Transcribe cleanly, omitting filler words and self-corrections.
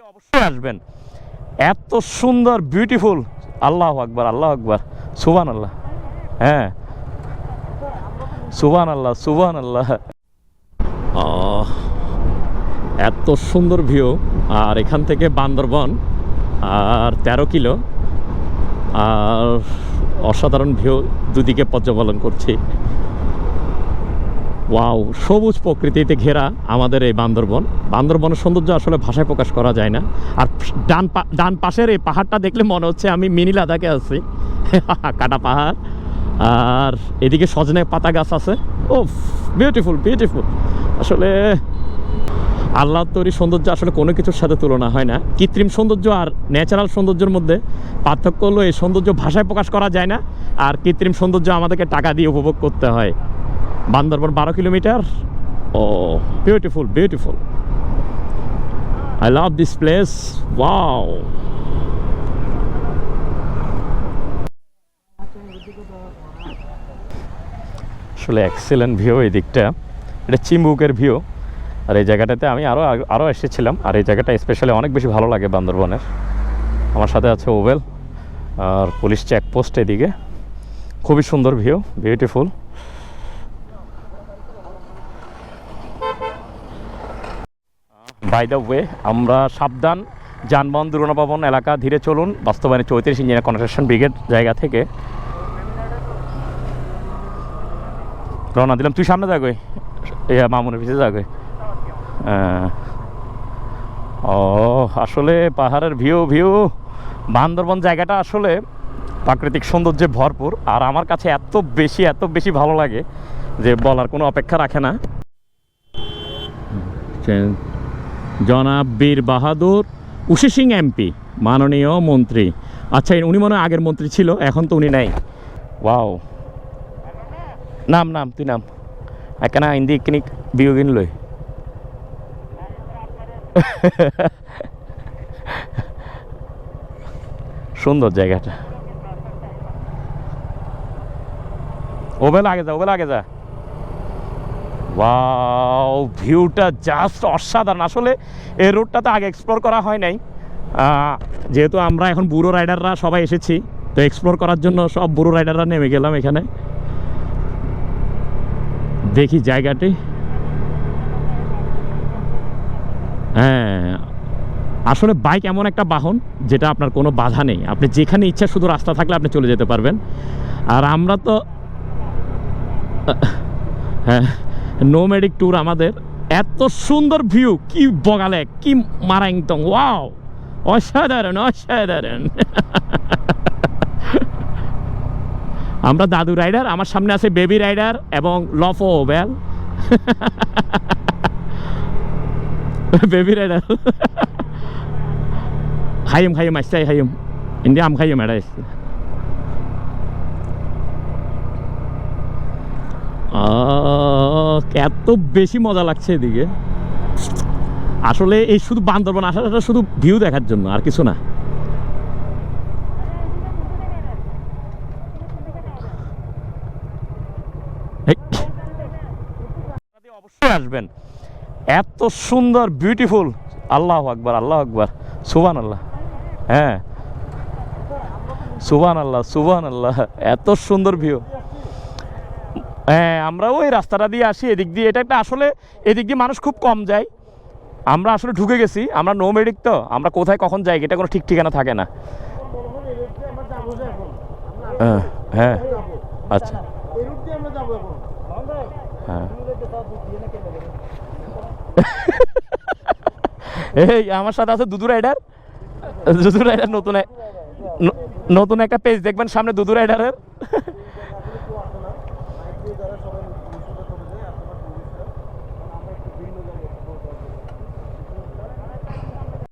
অবশ্যই আসবেন। এত সুন্দর বিউটিফুল, আল্লাহু আকবার, আল্লাহু আকবার, সুবহানাল্লাহ। হ্যাঁ, সুবহানাল্লাহ, সুবহানাল্লাহ। এত সুন্দর ভিউ। আর এখান থেকে বান্দরবন আর 13 কিলো, আর অসাধারণ ভিউ, দুদিকে পর্যবেক্ষণ করছি। ওয়াও, সবুজ প্রকৃতিতে ঘেরা আমাদের এই বান্দরবন। বান্দরবনের সৌন্দর্য আসলে ভাষায় প্রকাশ করা যায় না। আর ডান পাশের এই পাহাড়টা দেখলে মনে হচ্ছে আমি মিনি লাদাখে আছি। কাটা পাহাড়, আর এদিকে সজনে পাতা গাছ আছে। ও বিউটিফুল, বিউটিফুল। আসলে আল্লাহর তৈরি সৌন্দর্য আসলে কোনো কিছুর সাথে তুলনা হয় না। কৃত্রিম সৌন্দর্য আর ন্যাচারাল সৌন্দর্যের মধ্যে পার্থক্য হলো এই সৌন্দর্য ভাষায় প্রকাশ করা যায় না, আর কৃত্রিম সৌন্দর্য আমাদেরকে টাকা দিয়ে উপভোগ করতে হয়। Bandarban 12 kilometre. Oh beautiful, beautiful. I love this place. Wow, আসলে এক্সেলেন্ট ভিউ। এই দিকটা এটা চিম্বুকের ভিউ। আর এই জায়গাটাতে আমি আরও এসেছিলাম। আর এই জায়গাটা স্পেশালি অনেক বেশি ভালো লাগে বান্দরবনের। আমার সাথে আছে ওবেল আর পুলিশ চেকপোস্ট। এদিকে খুবই সুন্দর view, beautiful. By the way, আমরা সাবধান, যানবাহন দুর্ঘটনাপ্রবণ এলাকা, ধীরে চলুন। বাস্তবায়নে 34 ইঞ্জিনিয়ার কনস্ট্রাকশন ব্রিগেড জায়গা থেকে রওনা দিলাম। তুই সামনে যাগই, মামুনের পিছিয়ে যাগই। ও আসলে পাহাড়ের ভিউ। বান্দরবন জায়গাটা আসলে প্রাকৃতিক সৌন্দর্যে ভরপুর। আর আমার কাছে এত বেশি ভালো লাগে যে বলার কোনো অপেক্ষা রাখে না। জনাব বীর বাহাদুর উষি সিং এমপি, মাননীয় মন্ত্রী। আচ্ছা, উনি মনে হয় আগের মন্ত্রী ছিল, এখন তো উনি নাই। ওয়াও, নাম তুই নাম একানা হিন্দি কিনিক বিয়োগিন লই। সুন্দর জায়গাটা। ওবেল আগে যা। ওয়াও, ভিউটা জাস্ট অসাধারণ। আসলে এই রোডটাতে আগে এক্সপ্লোর করা হয় নাই। যেহেতু আমরা এখন বুড়ো রাইডাররা সবাই এসেছি, তো এক্সপ্লোর করার জন্য সব বুড়ো রাইডাররা নেমে গেলাম এখানে। দেখি জায়গাটি। হ্যাঁ, আসলে বাইক এমন একটা বাহন যেটা আপনার কোনো বাধা নেই। আপনি যেখানে ইচ্ছা শুধু রাস্তা থাকলে আপনি চলে যেতে পারবেন। আর আমরা তো হ্যাঁ, নোম্যাডিক ট্যুর আমাদের। এত সুন্দর ভিউ, কি বগালে, কি মারাংতং। ওয়াও, অসাধারণ, অসাধারণ। আমরা দাদু রাইডার, আমার সামনে আছে বেবি রাইডার এবং লফো ওবেল। বেবি রাইডার হাইম আসছে, হাইম ইন্ডিয়া আম খাইম এটা আসছে। এত বেশি মজা লাগছে এদিকে। আসলে এই শুধু বান্দরবন আসাটা শুধু ভিউ দেখার জন্য, আর কিছু না। অবশ্যই আসবেন। এত সুন্দর বিউটিফুল, আল্লাহু আকবার, আল্লাহু আকবার, সুবহানাল্লাহ। হ্যাঁ, সুবহানাল্লাহ, সুবহানাল্লাহ। এত সুন্দর ভিউ। হ্যাঁ, আমরা ওই রাস্তাটা দিয়ে আসি, এদিক দিয়ে। এটা একটা আসলে এদিক দিয়ে মানুষ খুব কম যায়। আমরা আসলে ঢুকে গেছি, আমরা নোম্যাডিক, তো আমরা কোথায় কখন যাই এটা কোনো ঠিক ঠিকানা থাকে না। হ্যাঁ, আচ্ছা, হ্যাঁ। এই আমার সাথে আছে দুদু রাইডার। নতুন একটা পেজ দেখবেন সামনে, দুদু রাইডারের।